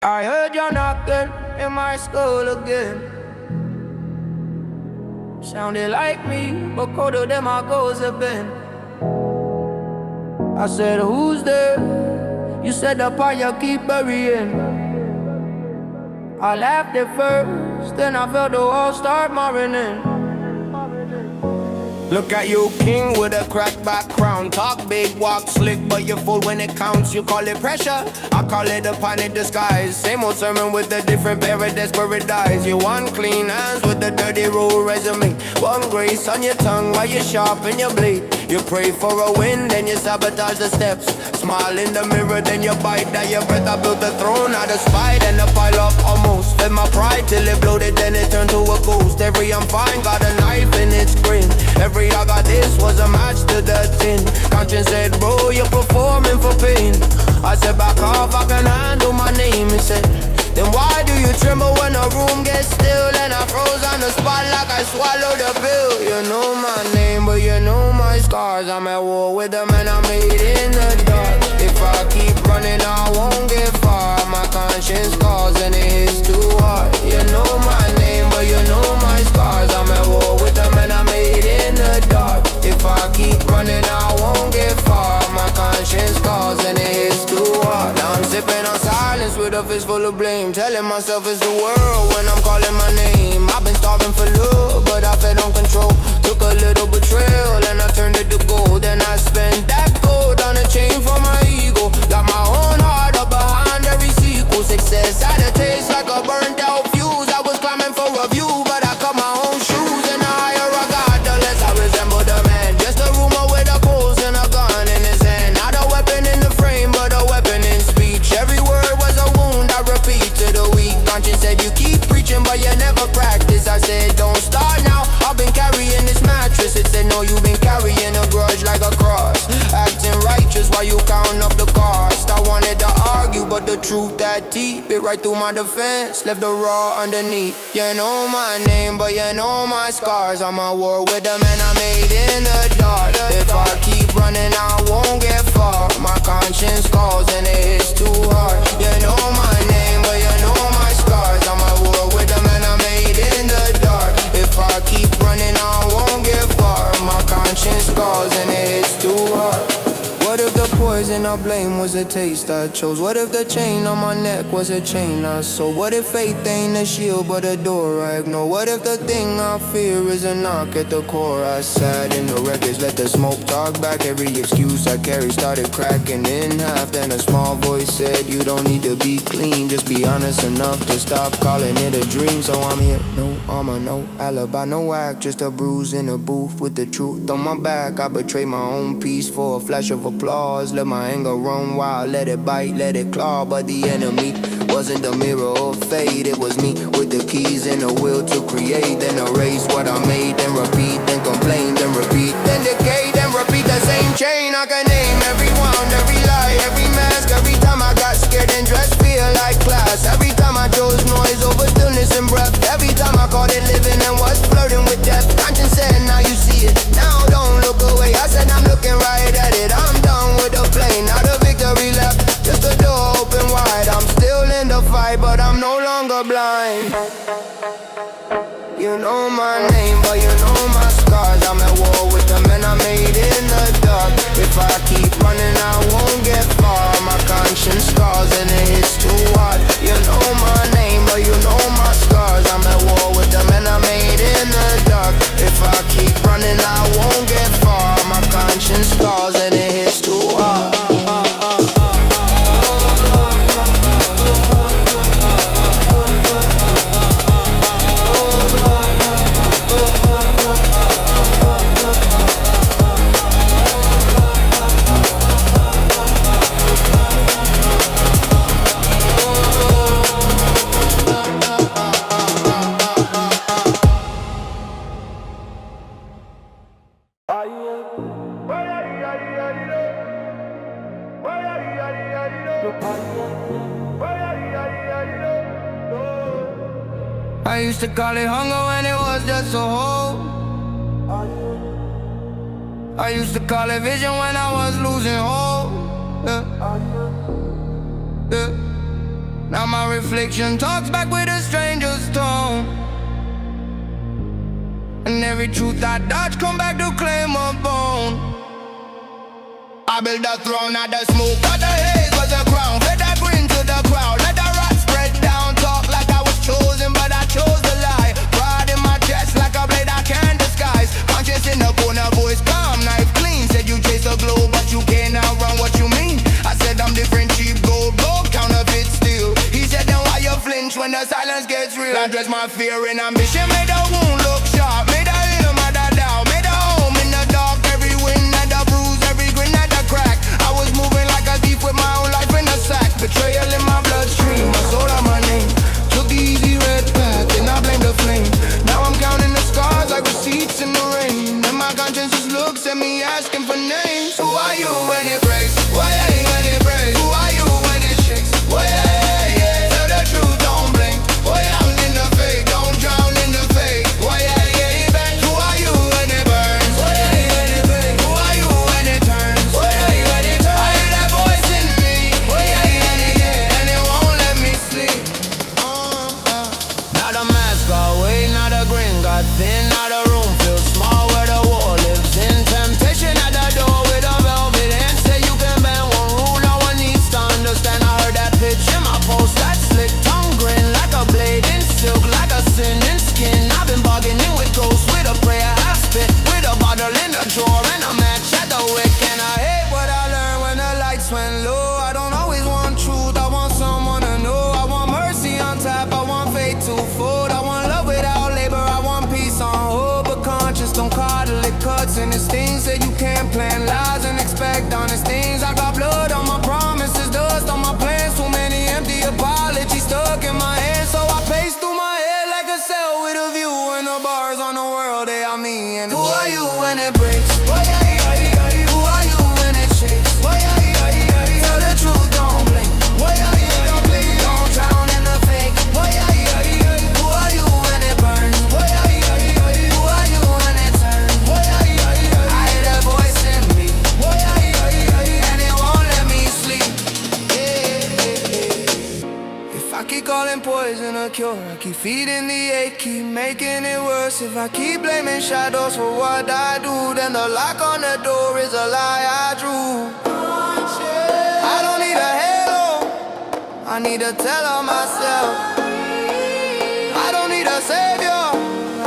I heard you're knocking in my skull again. Sounded like me, but colder than my goals have been. I said, who's there? You said the part you keep burying. I laughed at first, then I felt the walls start marring. Look at you, king with a cracked back crown. Talk big, walk slick, but you're full when it counts. You call it pressure, I call it a panic disguise. Same old sermon with a different pair of desperate eyes. You want clean hands with a dirty road resume. One grace on your tongue while you sharpen your blade. You pray for a win, then you sabotage the steps. Smile in the mirror, then you bite that your breath. I built a throne out of spite and a pile up almost. Fed my pride till it bloated, then it turned to a ghost. Every I'm fine got a knife in its grin. Every I got this was a match to the tin. Conscience said, bro, you're performing for pain. I said, back off, I can handle my name. He said, then why do you tremble when the room gets still? And I froze on the spot like I swallowed a pill. You know my name, but you know my scars. I'm at war with the man I made in the dark. If I keep running, I won't get far. My conscience calls and it hits too hard. You know my name, but you know my scars. I'm at war with the man I made in the dark. If I keep running, I won't get far. My conscience calls and it hits too hard. Now I'm sipping on silence with a fist full of blame, telling myself it's the world when I'm calling my name. I've been starving for love, but I fed on control. Took a little betrayal and I turned it to gold. And I spent that gold on a chain for my ego. Got my own heart up behind every sequel. Success had a taste like a burnt out fuse. I was climbing for a view, but I cut my own shoes. And the higher I got, the less I resemble the man. Just a rumor with a pulse and a gun in his hand. Not a weapon in the frame, but a weapon in speech. Every word was a wound I repeat to the weak. Conscience said you keep preaching, but you never practice. I said don't start now, I've been carrying this mattress. It said no, you've been carrying a grudge like a cross. Acting righteous while you count up the cost. I wanted to argue, but the truth that deep, it right through my defense, left the raw underneath. You know my name, but you know my scars. I'm at war with the man I made in the dark. If I keep running, I won't get far. My conscience calls and it hits too hard. You know my name, but you know my scars. I'm at war with the man I made in the dark. If I keep running, I won't get far. My conscience calls and it hits too hard. What if the poison I blame was a taste I chose? What if the chain on my neck was a chain I sold? What if faith ain't a shield but a door I ignore? What if the thing I fear is a knock at the core? I sat in the wreckage, let the smoke talk back. Every excuse I carried started cracking in half. Then a small voice said, you don't need to be clean, just be honest enough to stop calling it a dream. So I'm here, no armor, no alibi, no act, just a bruise in a booth with the truth on my back. I betrayed my own peace for a flash of applause. Let my anger run wild, let it bite, let it claw. But the enemy wasn't the mirror of fate. It was me with the keys and the will to create. Then erase what I made, then repeat, then complain, then repeat, then decay, then repeat the same chain. I can name every wound, every lie, every mask. Every time I got scared and dressed feel like class. Every time I chose noise over stillness and breath. Every time I called it living and was flirting with death. Conscience said now you see it, now don't look away. I said I'm looking right at it. I'm done with the plane, not a victory left, just a door open wide. I'm still in the fight, but I'm no longer blind. You know my name, but you know my scars. I'm at war with the men I made in the dark. If I keep running, I won't get far. My conscience scars and it hits too hard. You know my name, but you know my scars. I'm at war with the men I made in the dark. If I keep running, I won't get far. My conscience scars and it hits too hard. I used to call it hunger when it was just a hole. I used to call it vision when I was losing hope. Yeah. Now my reflection talks back with a stranger's tone, and every truth I dodge come back to claim a bone. I build a throne out the smoke, got the haze was a crown. Fed that green to the crowd, let the rot spread down. Talk like I was chosen, but I chose the lie. Pride in my chest like a blade I can't disguise. Conscious in the corner, voice calm, knife clean. Said you chase the glow, but you can't outrun what you mean. I said I'm different, cheap gold, counterfeit steel. He said then why you flinch when the silence gets real? I dress my fear and ambition, made the wound look sharp. Made a him at the doubt, made a home in the dark. Every win and a bruise, every grin and a crack. I was moving like a thief with my own life in a sack. Betrayal in my bloodstream, my soul on my name. Took the easy red path and I blame the flame. Now I'm counting the scars like receipts in the rain. And my conscience just looks at me asking for names. Who are you when it breaks? Why are you when it breaks? Who are you when it shakes? Why tell the truth, don't blink. Why I'm in the fake, don't drown in the fake. Why who are you when it burns? Why when it breaks? Who are you when it turns? Why when it turns? I hear that voice in me. Why and it won't let me sleep. Now the mask got weight, now the grin got thin. Now the room feels small where the war lives in. Temptation at the door with a velvet hand. Say you can bend one rule, no one needs to understand. I heard that pitch in my post, that slick tongue grin. Like a blade in silk, like a sin in skin. I've been bargaining with ghosts, with a prayer I spit, with a bottle in the drawer and a match at the wick. And I hate what I learned when the lights went low. I don't always want truth, I want someone to know. I want mercy on tap, I want faith to fold. I want love without labor, I want peace on hold. But conscience don't coddle, it cuts and it's things that you can't plan. Lies and expect honest things. I got blood on my promises, dust on my plans. Too many empty apologies stuck in my hands. So I pace through my head like a cell with a view. And the bars on the world, they are me. And who are you when it breaks? Who are you when it shakes? Tell the truth, don't blink. Don't drown in the fake. Who are you when it burns? Who are you when it turns? I hear that voice in me, and it won't let me sleep. If I keep calling poison a cure, I keep feeding the ache, keep making it worse. If I keep blaming shadows for what I do, then the lock on the door is a lie I drew. I don't need a halo, I need to tell her myself. I don't need a savior,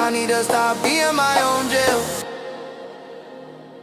I need to stop being my own jail.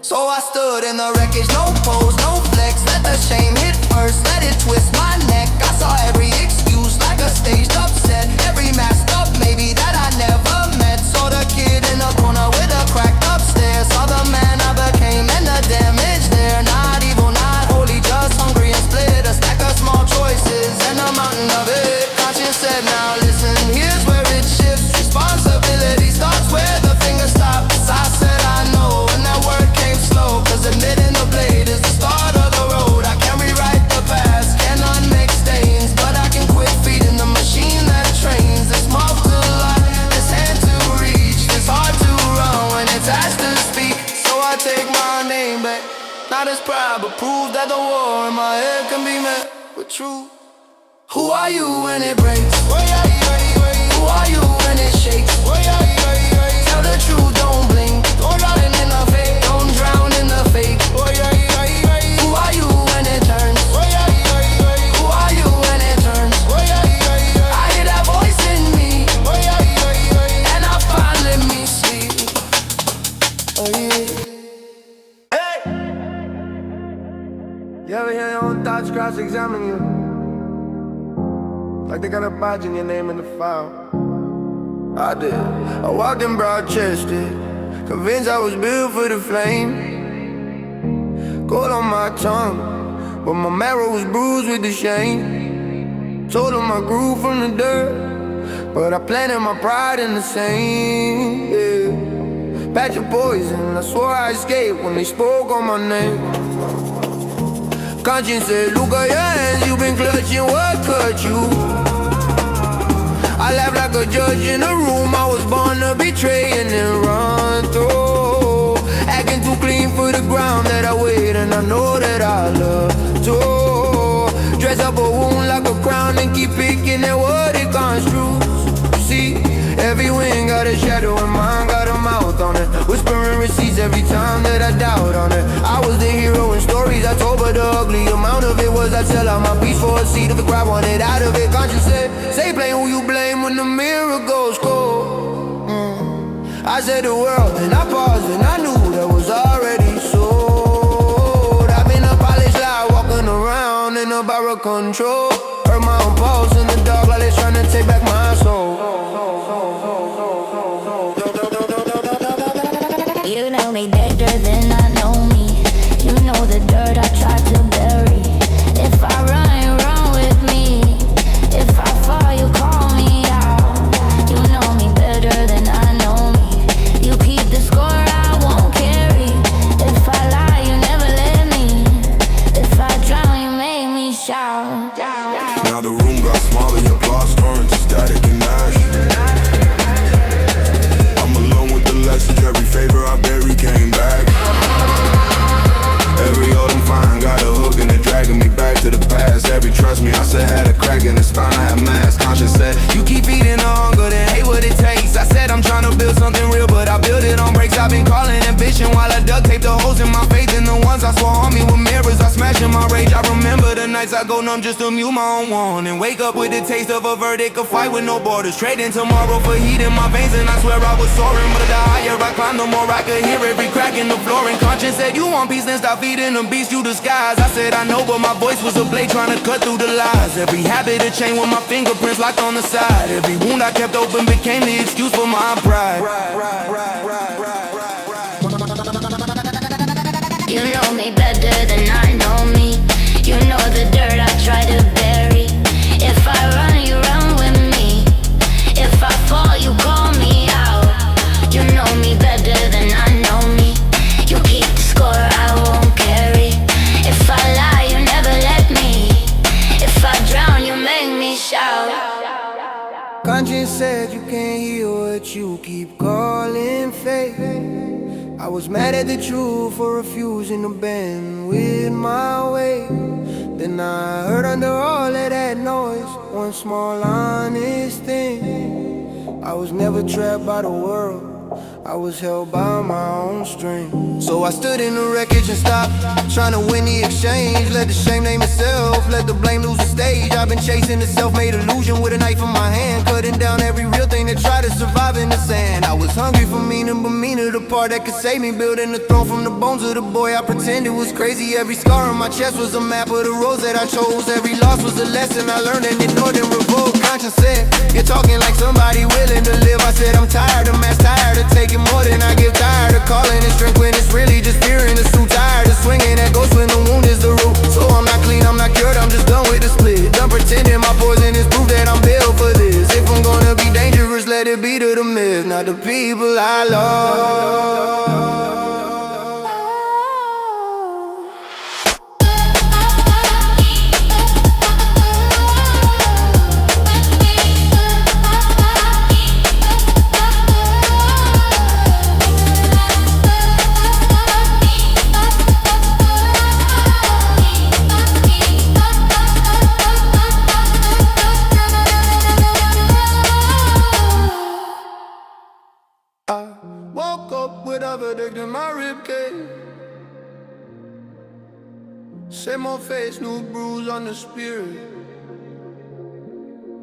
So I stood in the wreckage, no pose, no flex. Let the shame hit first, let it twist my neck. I saw every excuse like a staged upset. Every masked up maybe that I never met. Saw the kid in the corner with a cracked upstairs. Saw the man I became and the damage there. Not evil, not holy, just hungry and split. A stack of small choices and a mountain of it. Conscience said now listen, here's where it shifts. Responsibility starts where the finger stops. I said I know, and that word came slow, cause admitting the blade is the start of the road. I can't rewrite the past, cannot make stains, but I can quit feeding the machine that trains. This mouth to lie, this hand to reach, this heart to run when it's asked to speak. So I take my name back, not as proud, but prove that the war in my head can be met with truth. Who are you when it breaks? Who are you when it shakes? Tell the truth, don't blink. Don't drown in the fake. Don't drown in the fake. Who are you when it turns? Who are you when it turns? I hear that voice in me, and I finally let me see. Oh yeah. Hey! You ever hear your own thoughts cross-examine you? Like they got a badge in your name in the file. I did. I walked in broad-chested, convinced I was built for the flame. Gold on my tongue, but my marrow was bruised with the shame. Told them I grew from the dirt, but I planted my pride in the same. Yeah. Patch of poison, I swore I escaped when they spoke on my name. Conscience said, look at your hands, you've been clutching what cut you. I laughed like a judge in a room, I was born to betray and then run through. Acting too clean for the ground that I wait, and I know that I love to dress up a wound like a crown and keep it memories every time that I doubt on her. I was the hero in stories I told, but the ugly amount of it was I sell out my piece for a seat. If the crowd wanted out of it, conscience said, say blame who you blame when the mirror goes cold. I said the world, and I paused, and I knew that was already sold. I've been a polished lie, walking around in a bar of control. Heard my own pulse in the dark, like it's trying to take back my soul. You know me better than I know me. You know the dirt I tried to bury. If I run, you run with me. If I fall, you call me out. You know me better than I know me. You keep the score, I won't carry. If I lie, you never let me. If I drown, you make me shout. Now the room got smaller, your applause turned to static and ash. I'm alone with the lessons, every favor I bury came back. Every autumn fine got a hook and it dragging me back to the past. Every trust me, I said had a crack in the spine, I had mass. Conscience said, you keep feeding the hunger, then hate what it takes. I said I'm trying to build something real, but I build it on breaks. I've been calling ambition while I duct tape the holes in my faith. And the ones I swore on me with mirrors, I smash in my rage. I remember the nights I go numb just to mute my own one, and wake up with the taste of a verdict, a fight with no borders. Trading tomorrow for heat in my veins, and I swear I was soaring. But the higher I climbed, the more I could hear every crack in the floor. And conscience said, you want peace, then stop feeding the beast you disguise. I said I know, but my voice was a blade trying to cut through the lies. Every habit a chain with my fingerprints locked on the side. Every wound I kept open became the excuse for my pride. You know me better than I know me. You know the dirt I try to bury. If I run, you run with me. If I fall, you call me out. You know me better than I know me. You keep the score, I won't carry. If I lie, you never let me. If I drown, you make me shout. Conscience said you can't hear what you keep calling fate. I was mad at the truth for refusing to bend with my weight. Then I heard under all of that noise one small honest thing. I was never trapped by the world, I was held by my own string. So I stood in the wreckage and stopped trying to win the exchange. Let the shame name itself, let the blame lose the stage. I've been chasing a self-made illusion with a knife in my hand, cutting down every real thing that tried to survive in the sand. I was hungry for meaning, but meaning the part that could save me. Building the throne from the bones of the boy I pretended was crazy. Every scar on my chest was a map of the roads that I chose. Every loss was a lesson I learned and ignored and revoked. Conscience said, you're talking like somebody willing to live. I said I'm tired of mass, tired of taking more than I give, tired of calling it strength when it's really just fear in the suit. Tired of swinging that ghost when the wound is the root. So I'm not clean, I'm not cured, I'm just done with the split. Done pretending my poison is proof that I'm built for this. If I'm gonna be dangerous, let it be to the myth, not the people I love. Woke up with a verdict in my ribcage. Same old face, new bruise on the spirit.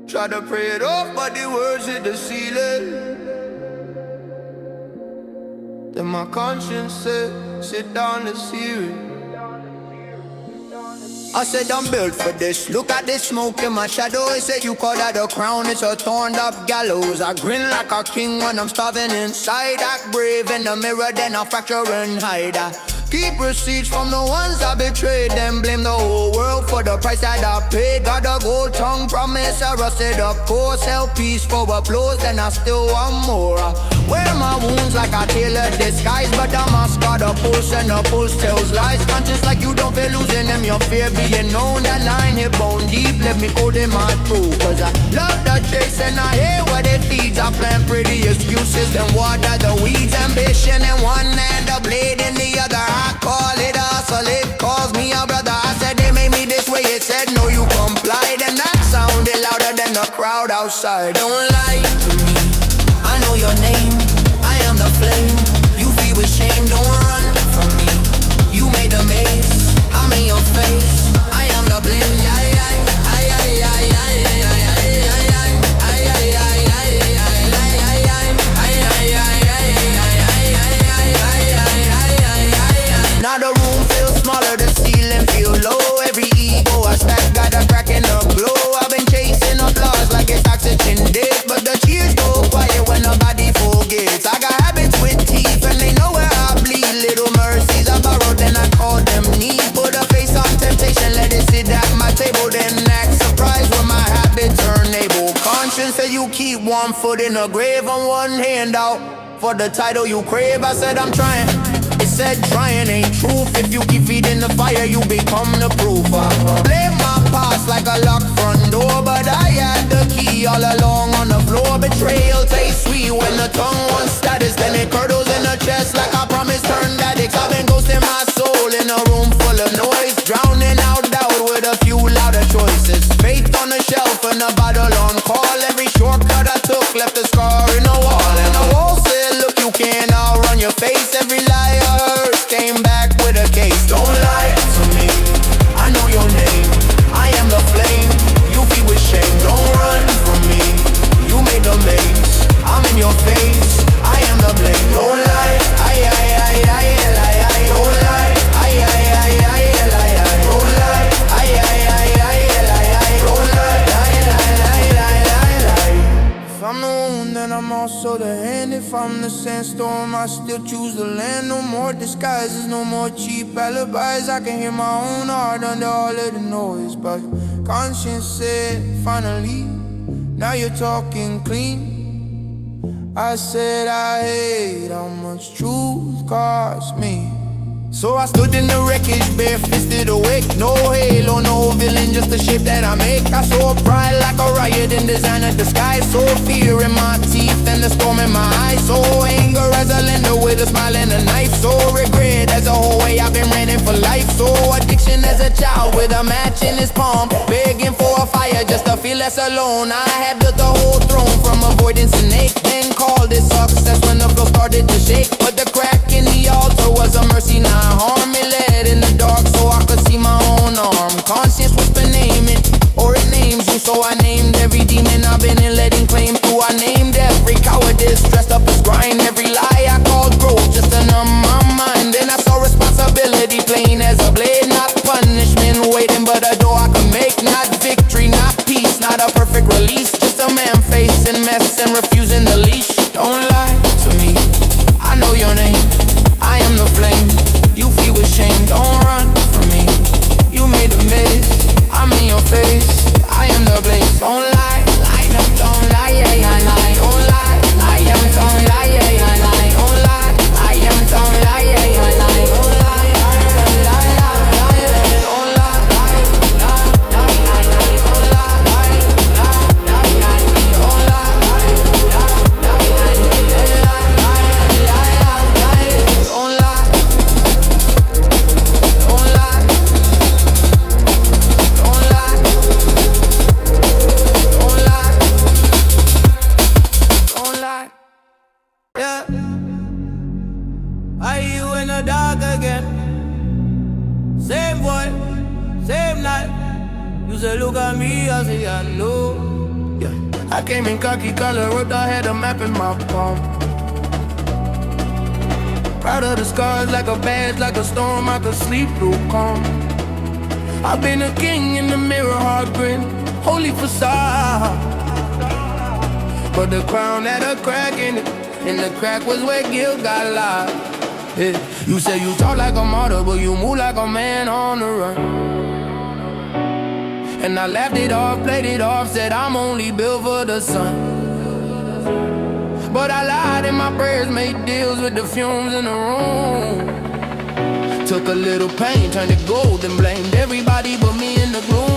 Tried to pray it off, but the words hit the ceiling. Then my conscience said, sit down and hear it. I said I'm built for this. Look at this smoke in my shadow. It said you call that a crown, it's a torn up gallows. I grin like a king when I'm starving inside. Act brave in the mirror, then I fracture and hide. I keep receipts from the ones I betrayed, then blame the whole world for the price that I paid. Got a gold tongue promise, I rusted up course. Held peace for applause, then I still want more. I wear my wounds like a tailored disguise, but the mask got a pulse and the pulse tells lies. Conscious like you don't fear losing them, your fear being known. That line hit bone deep, let me cold in my throat. Cause I love the chase and I hate what it feeds. I plan pretty excuses, then water the weeds. Ambition in one hand, a blade in the other. I call it a hustle, it calls me a brother. I said they made me this way, it said no you complied. And that sounded louder than the crowd outside. Don't lie to me, I know your name, I am the flame. You feel with shame, don't 1 foot in the grave and 1 hand out. For the title you crave, I said I'm trying. It said trying ain't truth. If you keep feeding the fire, you become the proof. Blame my past like a locked front door, but I had the key all along on the floor. Betrayal tastes sweet when the tongue wants status, then it curdles in the chest like I promised turned addicts. I've been ghosting my soul in a room full of noise, drowning out doubt with a few louder choices. Faith on the shelf and a bottle on call. Every shortcut I took left a scar in the wall, and the wall said, look, you can't outrun your face. Every lie I heard came back with a case. Don't lie to me, I know your name. I am the flame, you feed with shame. Don't run from me, you made the maze. I'm in your face, I am the blame. Don't lie, I, don't lie, I, don't lie, If I'm the wound, then I'm also the hand. If I'm the sandstorm, I still choose the land. No more disguises, no more cheap alibis. I can hear my own heart under all of the noise, but conscience said, finally, now you're talking clean. I said I hate how much truth cost me. So I stood in the wreckage, bare-fisted awake. No halo, no villain, just the shape that I make. I saw pride like a riot in designer disguise. So fear in my teeth and the storm in my eyes. So anger as a lender with a smile and a knife. So regret as a whole way I've been renting for life. So addiction as a child with a match in his palm, begging for a fire just to feel less alone. I had built the whole throne from avoidance and ache, then called it success when the floor started to shake. But the crack in the altar was a mercy, now harm. Me led in the dark so I could see my own arm. Conscience whisper name it, or it names you. So I named every demon I've been in letting claim to. I named every cowardice dressed up as grind. Every lie I called growth just to numb my mind. Then I saw responsibility plain as a blade, not punishment waiting, but a door I could make. Not victory, not peace, not a perfect release. Just a man facing mess and refusing the leash. Don't lie to me, I know your name. I am the flame, you feel with shame. Don't run from me, you made a mess. I'm in your face, I am the blaze. Don't lie, no, don't lie, don't lie, don't lie, don't lie, don't lie, don't I came in khaki color, wrote I had a map in my palm. Proud of the scars like a badge, like a storm I could sleep through calm. I've been a king in the mirror, hard grin, holy facade. But the crown had a crack in it, and the crack was where guilt got lost. Yeah. You say you talk like a martyr, but you move like a man on the run. And I laughed it off, played it off, said I'm only built for the sun. But I lied in my prayers, made deals with the fumes in the room. Took a little pain, turned it gold and blamed everybody but me in the gloom.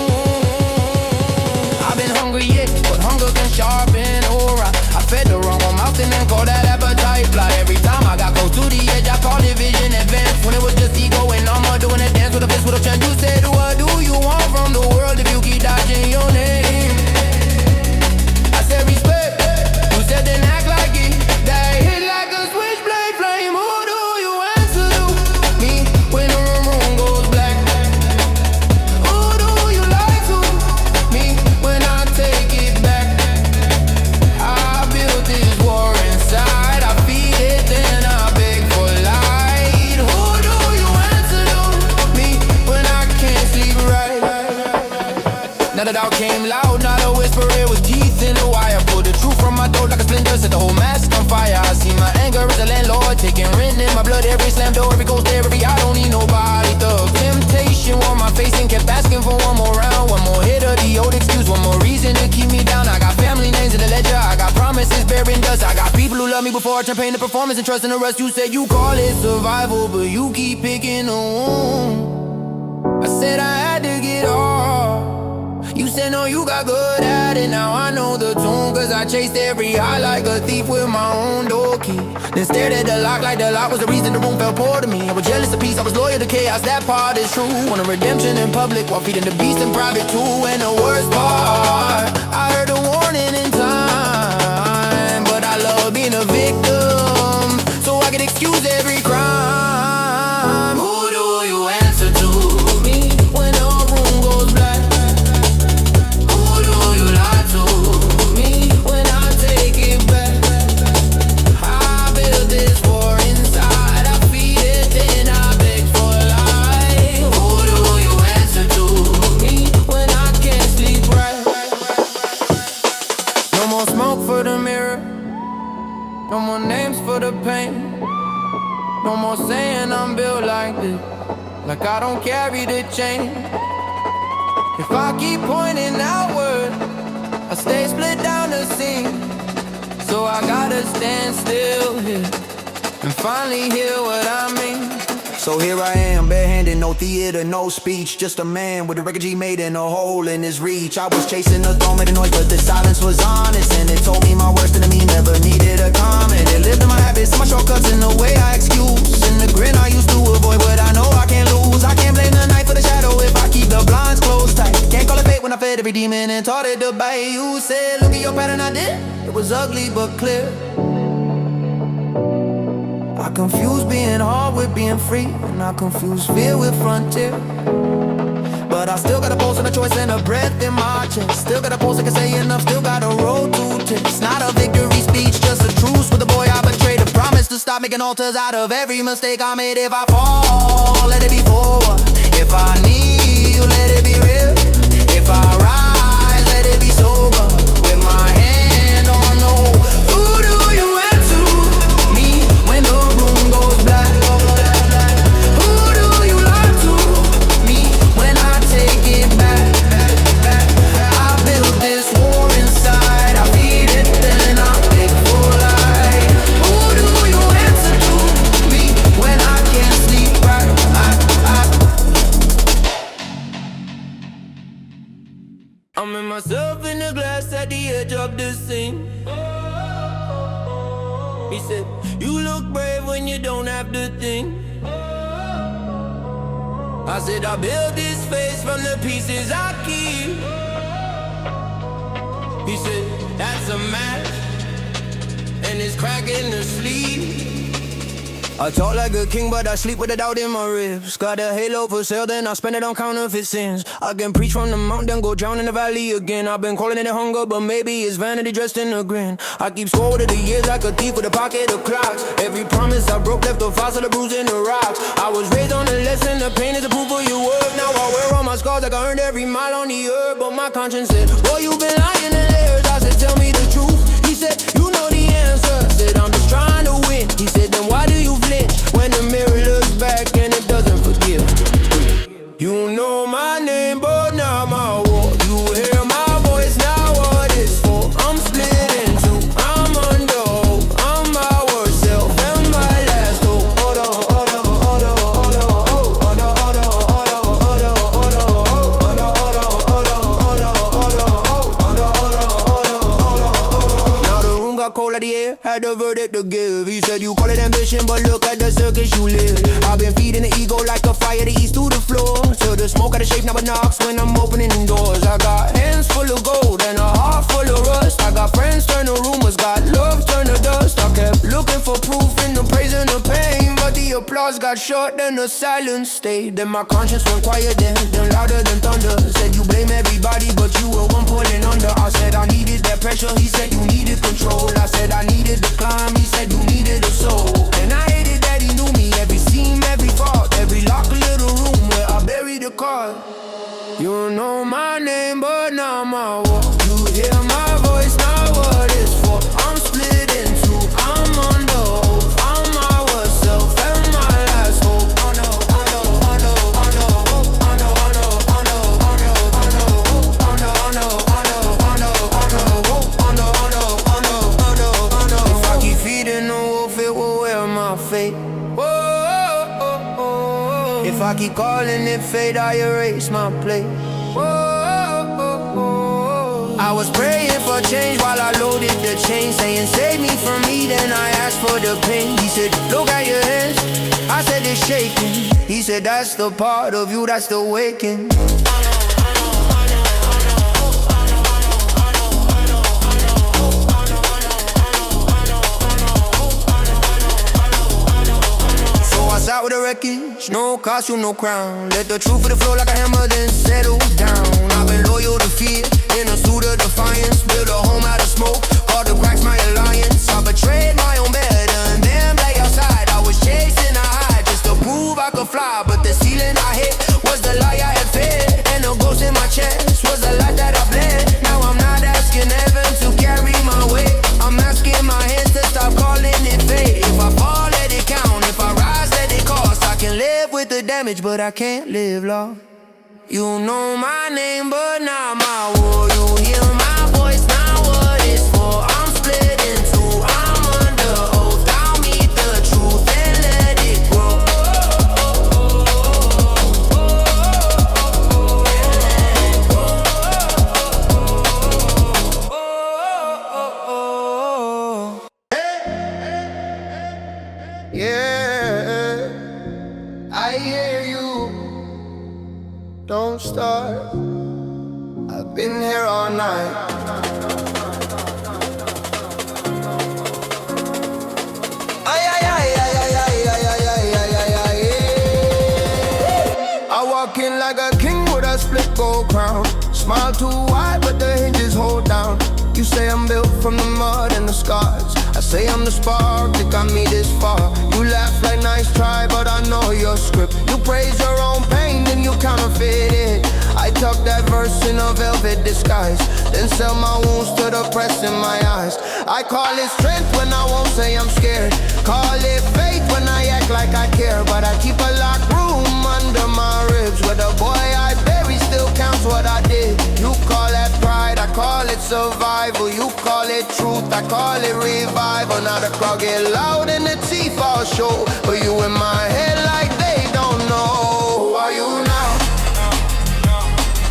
I've been hungry, yeah, but hunger can sharpen aura. I fed the wrong mouth and then called that appetite fly. Every time I got close to the edge, I called it vision advance. When it was just ego and I'm doing a dance with a fist with a chant. You said, what do you want from the world if you keep dodging your name? I said respect, you said then act like it. That hit like a switchblade flame. Who do you answer to? Me, when the room goes black. Who do you lie to? Me, when I take it back. I built this war inside, I feed it, then I beg for light. Who do you answer to? Me, when I can't sleep right. Now the dog came loud, not a whisper, it was teeth in the wire. Pulled the truth from my throat like a splinter, set the whole mask on fire. I see my anger as a landlord, taking rent in my blood. Every slam door, every ghost, every I don't need nobody. Thug temptation wore my face and kept asking for one more round. One more hit of the old excuse, one more reason to keep me down. I got family names in the ledger, I got promises love me before I turn pain to performance and trust in the rest. You said you call it survival, but you keep picking a wound. I said I had to get off. You said no, you got good at it. Now I know the tune, cause I chased every high like a thief with my own door key. Then stared at the lock like the lock was the reason the room felt poor to me. I was jealous of peace, I was loyal to chaos, that part is true. Wanted redemption in public while feeding the beast in private too. And the worst part, I heard the warning in time, but I love being a victim, so I can excuse every crime. Who do you answer to? Me when the room goes black. Who do you lie to? Me when I take it back. I build this war inside, I feed it, then I beg for life. Who do you answer to? Me when I can't sleep right. No more smoke for the mirror, no more names for the pain. No more saying I'm built like this, like I don't carry the chain. If I keep pointing outward, I stay split down the seam. So I gotta stand still here and finally hear what I mean. So here I am, barehanded, no theater, no speech. Just a man with a record G made in a hole in his reach. I was chasing the throne, made a noise, but the silence was honest. And it told me my worst enemy never needed a comment. It lived in my habits, my shortcuts, in the way I excuse. And the grin I used to avoid, but I know I can't lose. I can't blame the night for the shadow if I keep the blinds closed tight. Can't call it fate when I fed every demon and taught it to bite. You said, look at your pattern, I did. It was ugly but clear. I confuse being hard with being free, and I confuse fear with frontier. But I still got a pulse and a choice and a breath in my chest. Still got a pulse I can say enough, still got a road to test. Not a victory speech, just a truce with the boy I betrayed. A promise to stop making altars out of every mistake I made. If I fall, let it be forward. If I kneel, let it be real. If I rise, let it be sober. With my hand on the hole. Who do you answer to? Me when the room goes black. Who do you lie to? Me when I take it back. I built this war inside, I feed it, then I beg for life. Who do you answer to? Me when I can't sleep right. I'm in myself in the glass at the edge of the scene. He said, you look brave when you don't have the thing. I said, I built this face from the pieces I keep. He said, that's a match, and it's cracking the sleeve. I talk like a king, but I sleep with a doubt in my ribs. Got a halo for sale, then I spend it on counterfeit sins. I can preach from the mountain, then go drown in the valley again. I've been calling it a hunger, but maybe it's vanity dressed in a grin. I keep score to the years like a thief with a pocket of clocks. Every promise I broke left a fossil, a bruise in the rocks. I was raised on the lesson, the pain is a proof of your worth. Now I wear all my scars like I earned every mile on the earth. But my conscience said, boy, you been lying in layers. I said, tell me the truth. He said, you know the answer. I said, I'm just trying to win. He said, then why do you flinch when the mirror looks back and it doesn't forgive? You know my name, but not my war. You hear my voice, now what it's for. I'm split in two, I'm under hope. I'm my worst self and my last hope. Now the room got cold at the air, had a verdict to give. He said you call it ambition, but look at the circus you live. I've been feeding the ego like a fire to east through the floor, till the smoke out of shape now it knocks when I'm opening doors. I got hands full of gold and a heart full of rust. I got friends turn to rumors, got love turn to dust. I kept looking for proof in the praise and the pain, but the applause got short and the silence stayed. Then my conscience went quiet, then louder than thunder. Said you blame everybody, but you were one pulling under. I said I needed that pressure, he said you needed control. I said I needed the climb, he said you needed a soul. And I hated that he knew me, every seam, every fault, every locked little room where I buried the card. You know my name, but not my walk. You hear my voice, not what it's for. I'm split in two, I'm on the hope. I'm my worst self and my last hope. Oh no, oh no, oh no, oh no, oh no, oh no, oh no, oh no, oh no, oh no, oh no, oh no, oh no, oh no, oh no, oh no, oh no, oh no, oh no. If I keep feeding If I keep calling it fate, I erase my plate. I was praying for change while I loaded the chain, saying save me from me, then I asked for the pain. He said, look at your hands. I said, it's shaking. He said, that's the part of you that's still waking. Out with the wreckage, no costume, no crown. Let the truth of the flow like a hammer, then settle down. I've been loyal to fear, in a suit of defiance. Build a home out of smoke, all the cracks my alliance. I betrayed my own bed and then lay outside. I was chasing a high just to prove I could fly, but the ceiling I hit was the lie I had fed, and the ghost in my chest was the light that I bled. Now I'm not asking heaven to carry my weight. I'm asking my hands to stop calling it fate. If I fall, let it count. If I rise, let it cost. I can live with the damage, but I can't live long. You know my name, but not my war. You hear my voice, not what it's for. I'm split in two, I'm under oath. I'll meet the truth and let it grow. Yeah, I hear you. Don't start. I've been here all night. Ay, ay, ay, ay, ay, ay, ay, ay, ay, ay, ay, ay, yeah. I walk in like a king with a split gold crown. Smile too wide, but the hinges hold down. You say I'm built from the mud and the scars. I say I'm the spark that got me this far. You laugh like nice try, but I know your script. You praise your own pain, then you counterfeit it. I tuck that verse in a velvet disguise, then sell my wounds to the press in my eyes. I call it strength when I won't say I'm scared. Call it faith when I act like I care. But I keep a locked room under my ribs, where the boy I bury still counts what I did. You call that pride, I call it survival. You call it truth, I call it revival. Now the crowd get loud and the teeth all show, but you in my head like they don't know. Who are you now?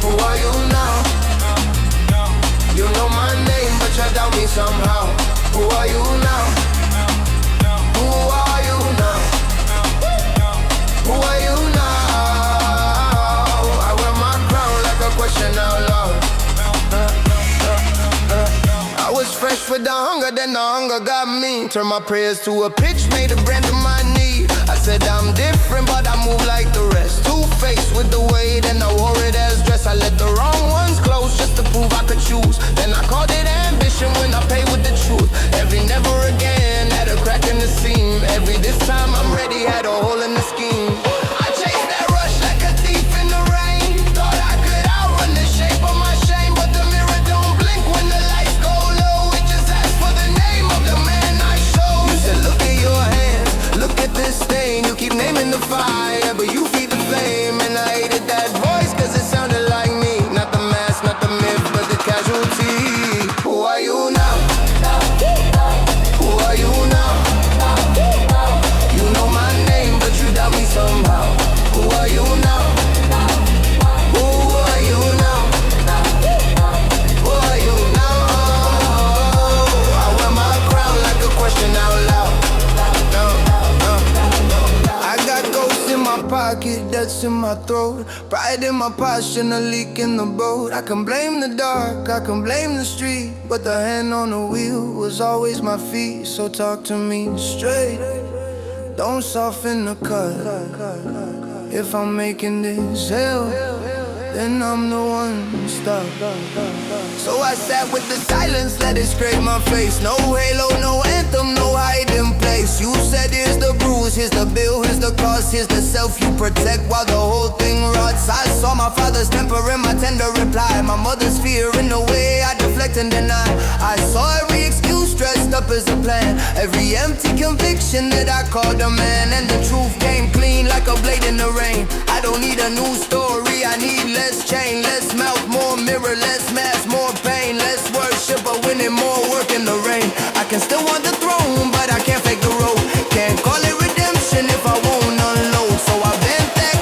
Who are you now? You know my name, but you doubt me somehow. Who are you now? Who are you now? Who are you now? I wear my crown like a question out loud. I was fresh with the hunger, then the hunger got me. Turned my prayers to a pitch, made a brand of my knee. I said I'm different, but I move like the rest. Two-faced with the weight, and I wore it as dress. I let the wrong ones close just to prove I could choose. Then I called it ambition when I paid with the truth. Every never again had a crack in the seam. Every this time I'm ready, had a hole in the scheme. I chased that rush like a thief in the rain. Thought I could outrun the shape of my shame, but the mirror don't blink when the lights go low. It just asks for the name of the man I showed. You said look at your hands, look at this stain. You keep naming the fire, but you feed the flame. And I hated that voice cause it sounded like me. Not the mask, not the myth, but the casualty. Who are you now? Who are you now? You know my name, but you doubt me somehow. Who are you now? Who are you now? Who are you now? I wear my crown like a question out loud. I got ghosts in my pocket, that's in my throat. Pride in my passion, a leak in the boat. I can blame the dark, I can blame the street, but the hand on the wheel was always my feet. So talk to me straight, don't soften the cut. If I'm making this hell, then I'm the one stuck. So I sat with the silence, let it scrape my face. No halo, no anthem, no hiding place. You said here's the bruise, here's the bill, here's the cost, here's the self you protect while the whole thing rots. I saw my father's temper in my tender reply, my mother's fear in the way I deflect and deny. I saw every excuse dressed up as a plan, every empty conviction that I called a man. And the truth came clean like a blade in the rain. I don't need a new story, I need less chain, less mouth, more mirror, less mask, more pain, less worship, but winning more work in the rain. I can still want the throne, but I can't fake the road. Can't call it redemption if I won't unload. So I bent that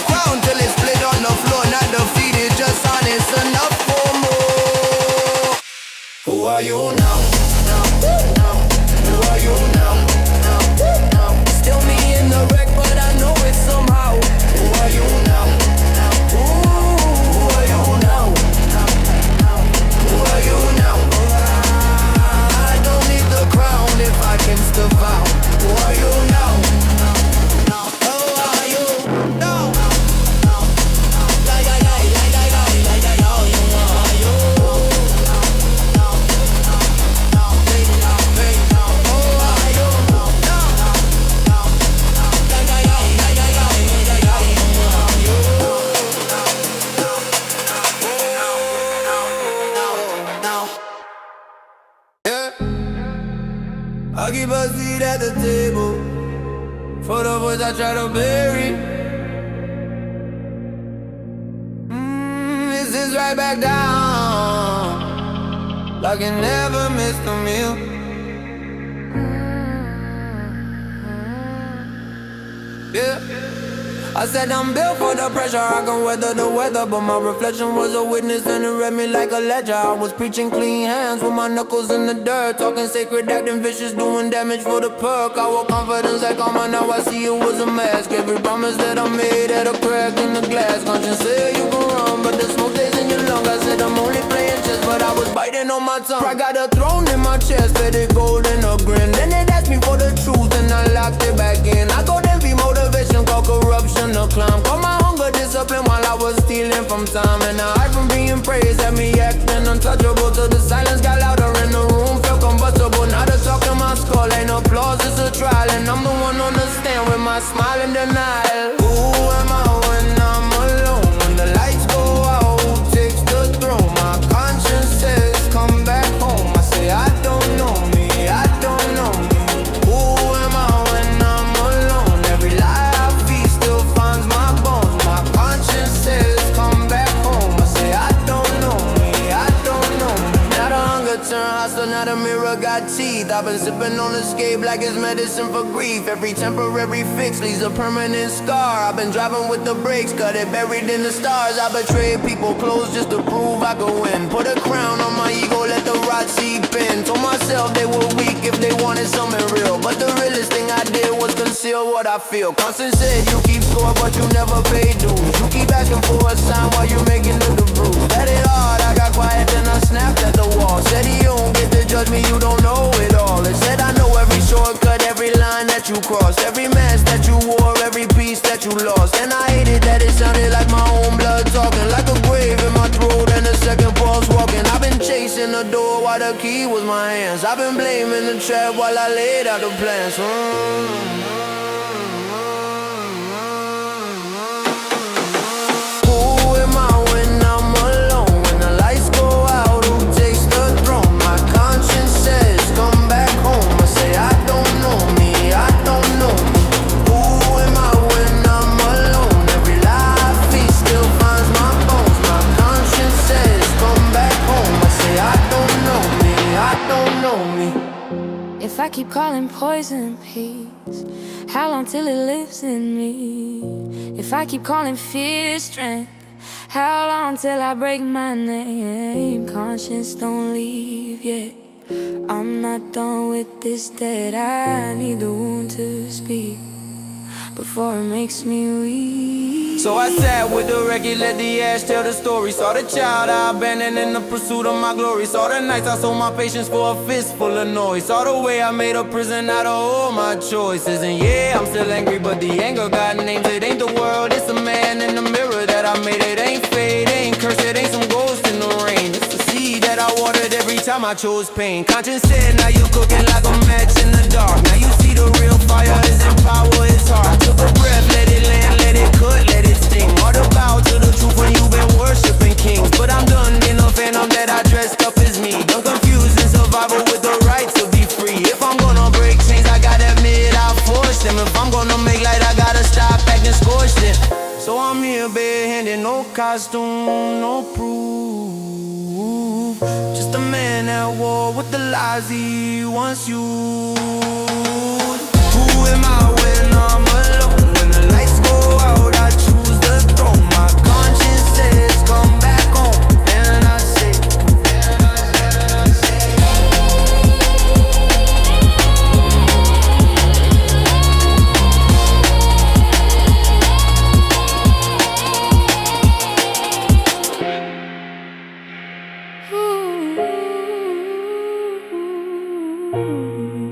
scars I try to bury. This is right back down, like you never missed a meal. Yeah, I said I'm built for the pressure, I can weather the weather. But my reflection was a witness and it read me like a ledger. I was preaching clean hands with my knuckles in the dirt, talking sacred, acting vicious, doing damage for the perk. I wore confidence like armor, now I see it was a mask. Every promise that I made had a crack in the glass. Conscience said you can run, but the smoke stays in your lungs. I said I'm only playing chess, but I was biting on my tongue. I got a throne in my chest, let it gold in a grin. Then it asked me for the truth and I locked it back in. I go envy, motivation, call corruption a climb. Call my hunger discipline while I was stealing from time. And I hide from being praised, had me acting untouchable. Till the silence got louder and the room felt combustible. Now the talk in my skull ain't applause, it's a trial. And I'm the one on the stand with my smile in denial. Who am I when I'm alone? When the lights go out, who takes the throne? My conscience says come back home. I say I don't know me, I don't know me. Who am I when I'm alone? Every lie I feed still finds my bones. My conscience says come back home. I say I don't know me, I don't know me. Now the hunger turn hostile, now the mirror got teeth. I've been sipping on escape like it's medicine for grief. Every temporary fix leaves a permanent scar. I've been driving with the brakes, got it buried in the stars. I betrayed people close just to prove I could win. Put a crown on my ego, let the rot seep in. Told myself they were weak if they wanted something real, but the realest thing I did was conceal what I feel. Constant said you keep score, but you never pay dues. You keep asking for a sign while you making the bruise. Let it hard, I got quiet, then I snapped at the wall. Said you don't get to judge me, you don't know it all. It said I know every shortcut, every line that you crossed, every mask that you wore, every piece that you lost. And I hated that it sounded like my own blood talking, like a grave in my throat and a second pulse walking. I've been chasing the door while the key was my hands. I've been blaming the trap while I laid out the plans. Who am I when I'm alone? When the lights go out, who takes the throne? My conscience says come back home. I say I don't know me, I don't know me. Who am I when I'm alone? Every lie I feed still finds my bones. My conscience says come back home. I say I don't know me, I don't know me. If I keep calling poison peace, how long till it lives in me? If I keep calling fear strength, how long till I break my name? Conscience don't leave yet, I'm not done with this dead. I need the wound to speak before it makes me weak. So I sat with the record, let the ash tell the story. Saw the child I abandoned in the pursuit of my glory. Saw the nights I sold my patience for a fistful of noise. Saw the way I made a prison out of all my choices. And yeah, I'm still angry, but the anger got names. It ain't the world, it's a man in the mirror that I made. It ain't fate, it ain't curse, it ain't some ghost in the rain. It's the seed that I watered every time I chose pain. Conscience said, now you cooking like a match in the dark. Now you see the real fire isn't power, it's heart. I took a breath, let it land, let it cook, let it sting. All the bow to the truth when you've been worshiping kings. But I'm done in a phantom that I dressed up as me. Done confusing survival with the right to be free. If I'm gonna break chains, I gotta admit I forced them. If I'm gonna make light, I gotta stop acting scorched then. So I'm here barehanded, no costume, no proof. Just a man at war with the lies he once used. Who am I when I'm alone? When the lights go out, I choose the throne. My conscience says come back home. And I say, Ooh.